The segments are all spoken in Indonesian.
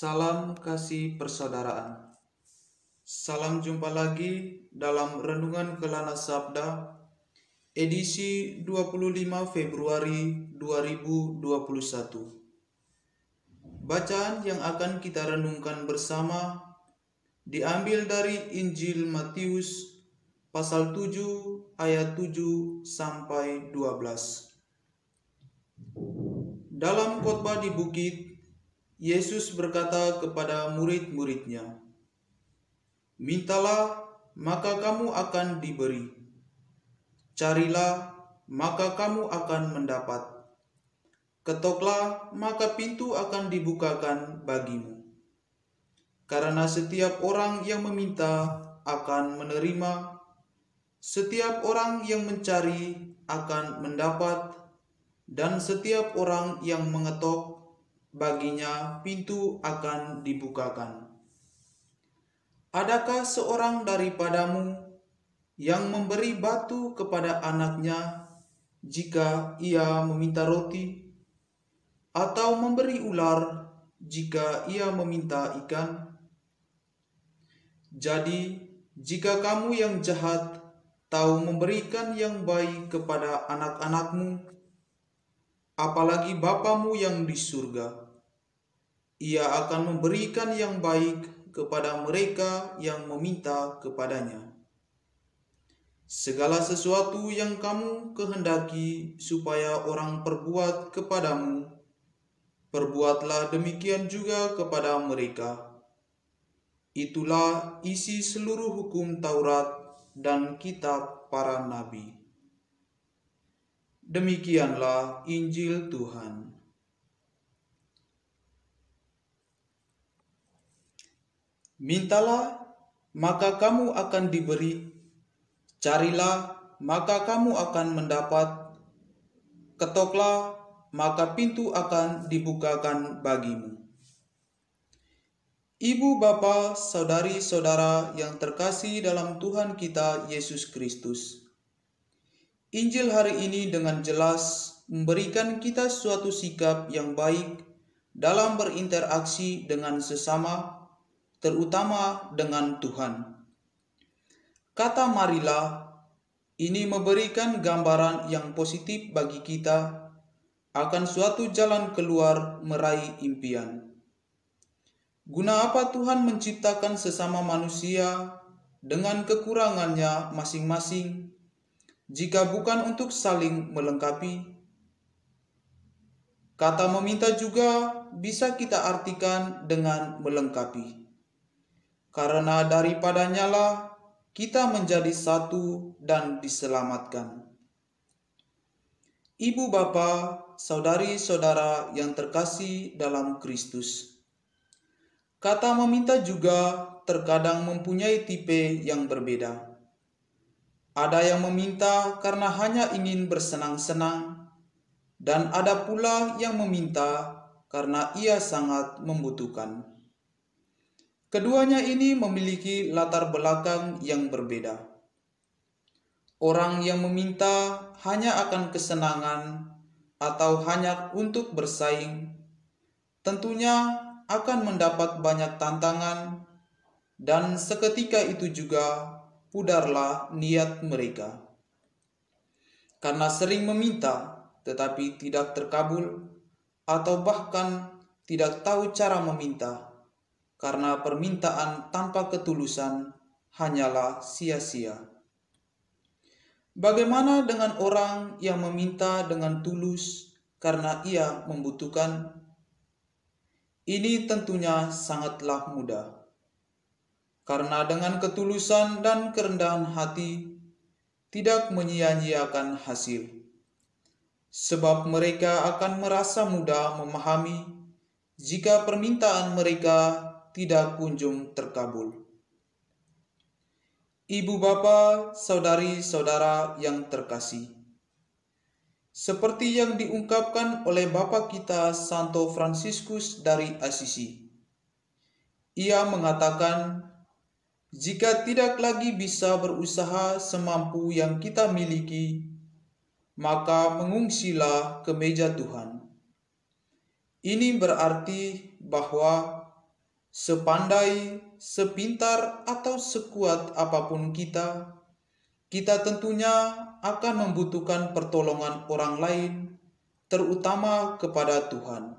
Salam kasih persaudaraan. Salam jumpa lagi dalam Renungan Kelana Sabda, edisi 25 Februari 2021. Bacaan yang akan kita renungkan bersama diambil dari Injil Matius pasal 7 ayat 7 sampai 12. Dalam khotbah di bukit, Yesus berkata kepada murid-muridnya, "Mintalah, maka kamu akan diberi. Carilah, maka kamu akan mendapat. Ketoklah, maka pintu akan dibukakan bagimu. Karena setiap orang yang meminta akan menerima, setiap orang yang mencari akan mendapat, dan setiap orang yang mengetok, baginya pintu akan dibukakan. Adakah seorang daripadamu yang memberi batu kepada anaknya jika ia meminta roti, atau memberi ular jika ia meminta ikan? Jadi, jika kamu yang jahat tahu memberikan yang baik kepada anak-anakmu, apalagi Bapamu yang di surga, Ia akan memberikan yang baik kepada mereka yang meminta kepadanya. Segala sesuatu yang kamu kehendaki supaya orang perbuat kepadamu, perbuatlah demikian juga kepada mereka. Itulah isi seluruh hukum Taurat dan kitab para nabi." Demikianlah Injil Tuhan. Mintalah, maka kamu akan diberi. Carilah, maka kamu akan mendapat. Ketoklah, maka pintu akan dibukakan bagimu. Ibu, bapa, saudari-saudara yang terkasih dalam Tuhan kita Yesus Kristus, Injil hari ini dengan jelas memberikan kita suatu sikap yang baik dalam berinteraksi dengan sesama, terutama dengan Tuhan. Kata marilah ini memberikan gambaran yang positif bagi kita akan suatu jalan keluar meraih impian. Guna apa Tuhan menciptakan sesama manusia dengan kekurangannya masing-masing, jika bukan untuk saling melengkapi? Kata meminta juga bisa kita artikan dengan melengkapi. Karena daripadanya lah kita menjadi satu dan diselamatkan. Ibu, bapa, saudari-saudara yang terkasih dalam Kristus, kata meminta juga terkadang mempunyai tipe yang berbeda. Ada yang meminta karena hanya ingin bersenang-senang, dan ada pula yang meminta karena ia sangat membutuhkan. Keduanya ini memiliki latar belakang yang berbeda. Orang yang meminta hanya akan kesenangan atau hanya untuk bersaing, tentunya akan mendapat banyak tantangan, dan seketika itu juga pudarlah niat mereka. Karena sering meminta tetapi tidak terkabul, atau bahkan tidak tahu cara meminta, karena permintaan tanpa ketulusan hanyalah sia-sia. Bagaimana dengan orang yang meminta dengan tulus karena ia membutuhkan? Ini tentunya sangatlah mudah. Karena dengan ketulusan dan kerendahan hati tidak menyia-nyiakan hasil. Sebab mereka akan merasa mudah memahami jika permintaan mereka tidak kunjung terkabul. Ibu, bapa, saudari-saudara yang terkasih, seperti yang diungkapkan oleh Bapa kita Santo Fransiskus dari Assisi, ia mengatakan, jika tidak lagi bisa berusaha semampu yang kita miliki, maka mengungsilah ke meja Tuhan. Ini berarti bahwa Sepandai, sepintar, atau sekuat apapun kita tentunya akan membutuhkan pertolongan orang lain, terutama kepada Tuhan.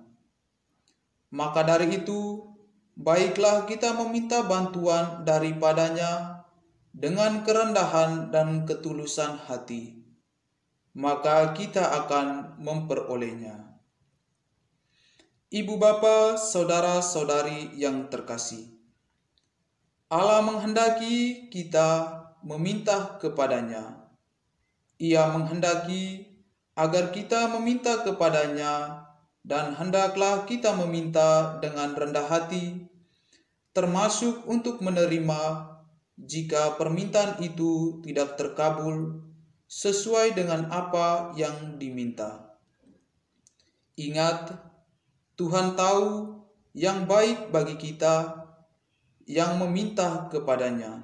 Maka dari itu, baiklah kita meminta bantuan daripadanya dengan kerendahan dan ketulusan hati, maka kita akan memperolehnya. Ibu bapa, saudara-saudari yang terkasih, Allah menghendaki kita meminta kepadanya. Ia menghendaki agar kita meminta kepadanya, dan hendaklah kita meminta dengan rendah hati, termasuk untuk menerima jika permintaan itu tidak terkabul sesuai dengan apa yang diminta. Ingat, Tuhan tahu yang baik bagi kita yang meminta kepadanya.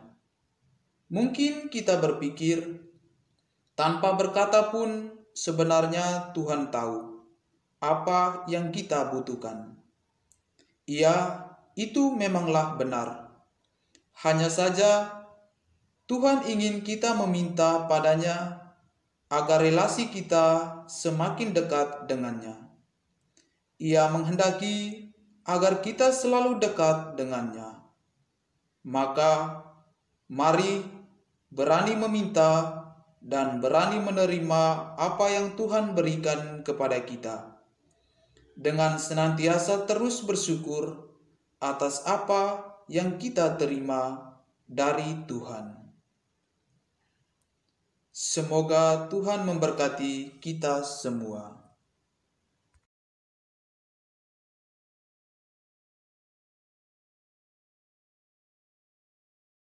Mungkin kita berpikir, tanpa berkata pun sebenarnya Tuhan tahu apa yang kita butuhkan. Ya, itu memanglah benar. Hanya saja Tuhan ingin kita meminta padanya agar relasi kita semakin dekat dengannya. Ia menghendaki agar kita selalu dekat dengannya. Maka, mari berani meminta dan berani menerima apa yang Tuhan berikan kepada kita, dengan senantiasa terus bersyukur atas apa yang kita terima dari Tuhan. Semoga Tuhan memberkati kita semua.